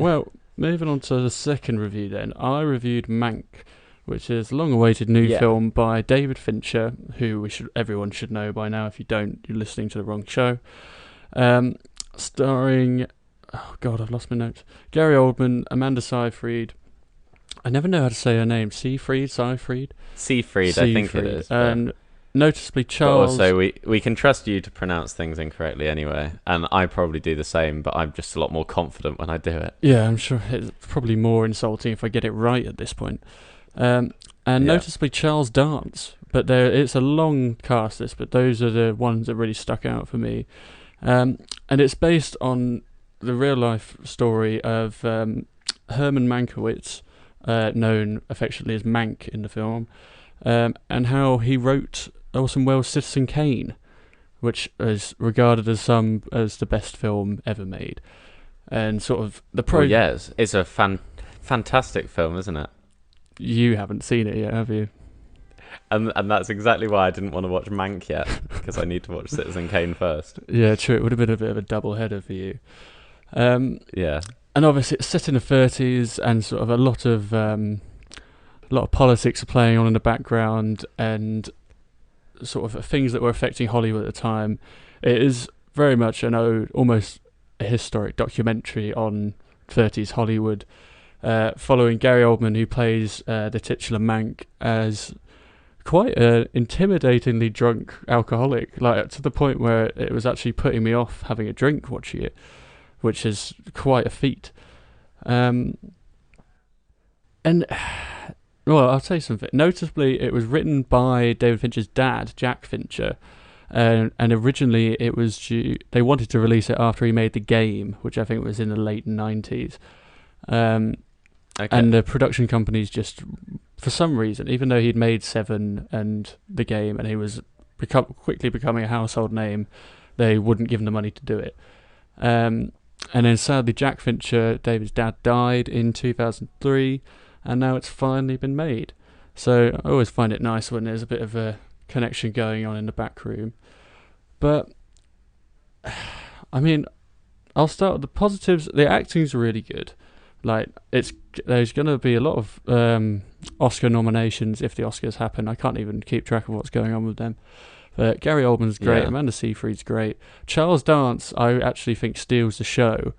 Well, moving on to the second review then. I reviewed Mank, which is a long-awaited new Yeah. film by David Fincher, who everyone should know by now. If you don't, you're listening to the wrong show. Um, Starring, oh God, I've lost my notes. Gary Oldman, Amanda Seyfried. I never know how to say her name. Seyfried? Seafried, I think it is. And noticeably But Charles. also, we can trust you to pronounce things incorrectly anyway. And I probably do the same, but I'm just a lot more confident when I do it. Yeah, I'm sure it's probably more insulting if I get it right at this point. And Yeah. noticeably Charles Dance. But it's a long cast, this, but those are the ones that really stuck out for me. And it's based on the real-life story of Herman Mankiewicz, known affectionately as Mank in the film, and how he wrote Orson Welles' Citizen Kane, which is regarded as the best film ever made. And sort of the Well, yes, it's a fantastic film, isn't it? You haven't seen it yet, have you? And that's exactly why I didn't want to watch Mank yet, because I need to watch Citizen Kane first. Yeah, true. It would have been a bit of a double header for you. Yeah. And obviously it's set in the 30s, and sort of a lot of politics are playing on in the background, and sort of things that were affecting Hollywood at the time. It is very much an ode, almost a historic documentary on 30s Hollywood, following Gary Oldman, who plays the titular Mank, as quite an intimidatingly drunk alcoholic, like to the point where it was actually putting me off having a drink watching it, which is quite a feat. And well, I'll tell you something. Notably, it was written by David Fincher's dad, Jack Fincher, and originally it was they wanted to release it after he made The Game, which I think was in the late 90s. Okay. And the production companies just, for some reason, even though he'd made Seven and The Game, and he was quickly becoming a household name, they wouldn't give him the money to do it. And then sadly, Jack Fincher, David's dad, died in 2003, and now it's finally been made. So I always find it nice when there's a bit of a connection going on in the back room. But, I mean, I'll start with the positives. The acting's really good. Like, there's going to be a lot of Oscar nominations if the Oscars happen. I can't even keep track of what's going on with them. But Gary Oldman's great. Yeah. Amanda Seyfried's great. Charles Dance, I actually think steals the show.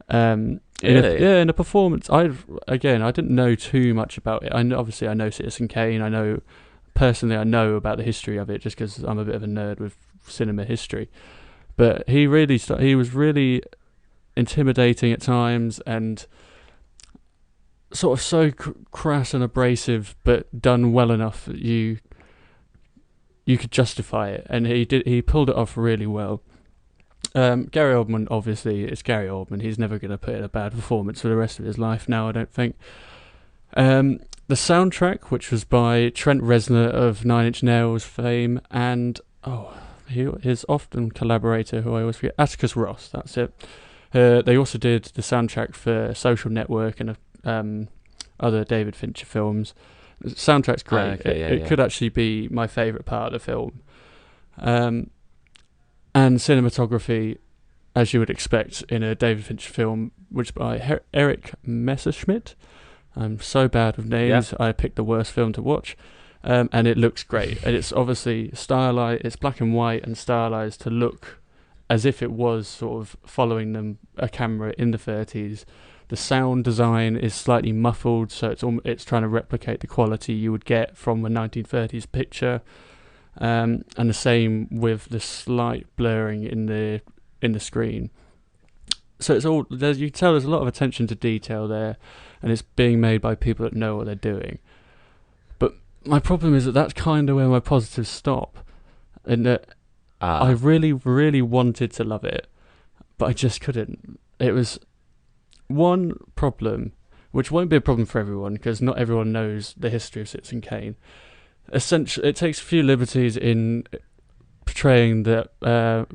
Really? In a performance. I didn't know too much about it. Obviously I know Citizen Kane. I know about the history of it just because I'm a bit of a nerd with cinema history. But he was really intimidating at times, and sort of so crass and abrasive, but done well enough that you could justify it, and he pulled it off really well. Gary Oldman, obviously, it's Gary Oldman. He's never going to put in a bad performance for the rest of his life now, I don't think. The soundtrack, which was by Trent Reznor of Nine Inch Nails fame, and his often collaborator, who I always forget, Atticus Ross, that's it. They also did the soundtrack for Social Network and other David Fincher films. The soundtrack's great. It could actually be my favourite part of the film. And cinematography, as you would expect in a David Fincher film, which by Eric Messerschmidt. I'm so bad with names. Yeah. I picked the worst film to watch. And it looks great. And it's obviously stylized. It's black and white and stylized to look as if it was sort of following a camera in the 30s. The sound design is slightly muffled, so it's trying to replicate the quality you would get from a 1930s picture. And the same with the slight blurring in the screen. So you can tell there's a lot of attention to detail there, and it's being made by people that know what they're doing. But my problem is that's kind of where my positives stop, in that I really, really wanted to love it, but I just couldn't. It was one problem, which won't be a problem for everyone, because not everyone knows the history of Citizen Kane. Essentially, it takes a few liberties in portraying that the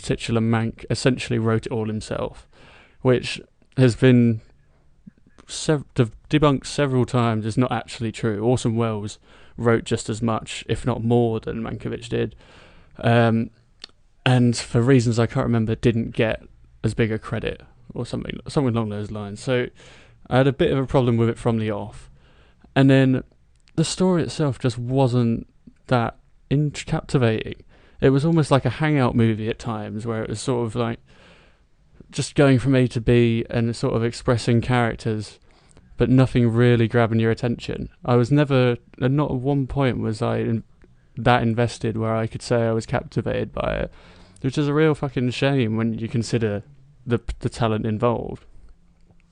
titular Mank essentially wrote it all himself, which has been debunked several times is not actually true. Orson Welles wrote just as much, if not more, than Mankiewicz did, and for reasons I can't remember, didn't get as big a credit or something along those lines. So I had a bit of a problem with it from the off, and then the story itself just wasn't that captivating. It was almost like a hangout movie at times, where it was sort of like just going from A to B and sort of expressing characters, but nothing really grabbing your attention. I was never, and not at one point was I that invested where I could say I was captivated by it, which is a real fucking shame when you consider the talent involved.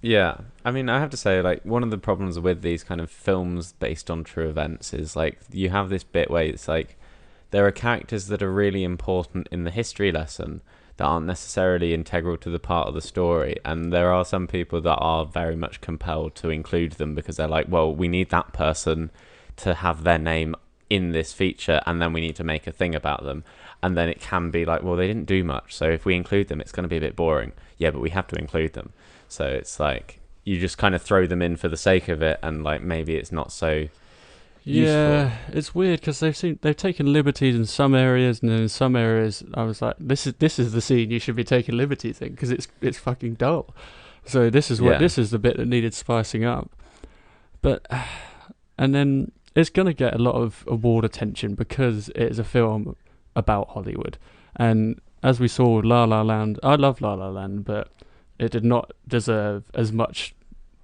Yeah, I mean, I have to say, like, one of the problems with these kind of films based on true events is, like, you have this bit where it's like there are characters that are really important in the history lesson that aren't necessarily integral to the part of the story, and there are some people that are very much compelled to include them because they're like, well, we need that person to have their name in this feature, and then we need to make a thing about them. And then it can be like, well, they didn't do much, so if we include them, it's going to be a bit boring. Yeah, but we have to include them. So it's like you just kind of throw them in for the sake of it, and like maybe it's not so useful. Yeah, it's weird because they've taken liberties in some areas, and then in some areas I was like, this is the scene you should be taking liberties in because it's fucking dull. So Yeah, this is the bit that needed spicing up. But and then it's gonna get a lot of award attention because it is a film about Hollywood, and as we saw with La La Land, I love La La Land, but it did not deserve as much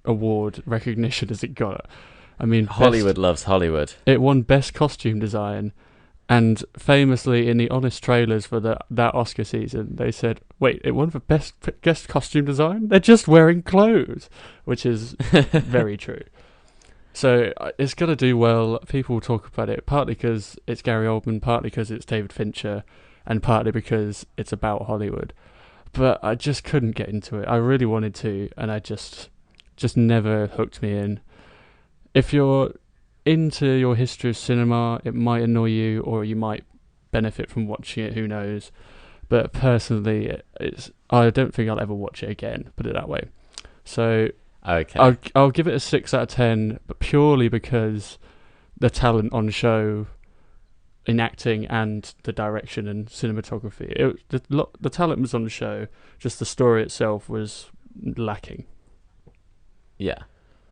award recognition as it got. I mean, Hollywood loves Hollywood. it won Best Costume Design, and famously in the honest trailers for that Oscar season, they said, "Wait, it won for Best Guest Costume Design? They're just wearing clothes," which is very true. So it's gonna do well. People talk about it partly because it's Gary Oldman, partly because it's David Fincher, and partly because it's about Hollywood. But I just couldn't get into it. I really wanted to, and I just never hooked me in. If you're into your history of cinema, it might annoy you, or you might benefit from watching it. Who knows? But personally, I don't think I'll ever watch it again. Put it that way. So Okay. I'll give it a 6 out of 10, but purely because the talent on show in acting and the direction and cinematography. The talent was on the show, just the story itself was lacking. Yeah.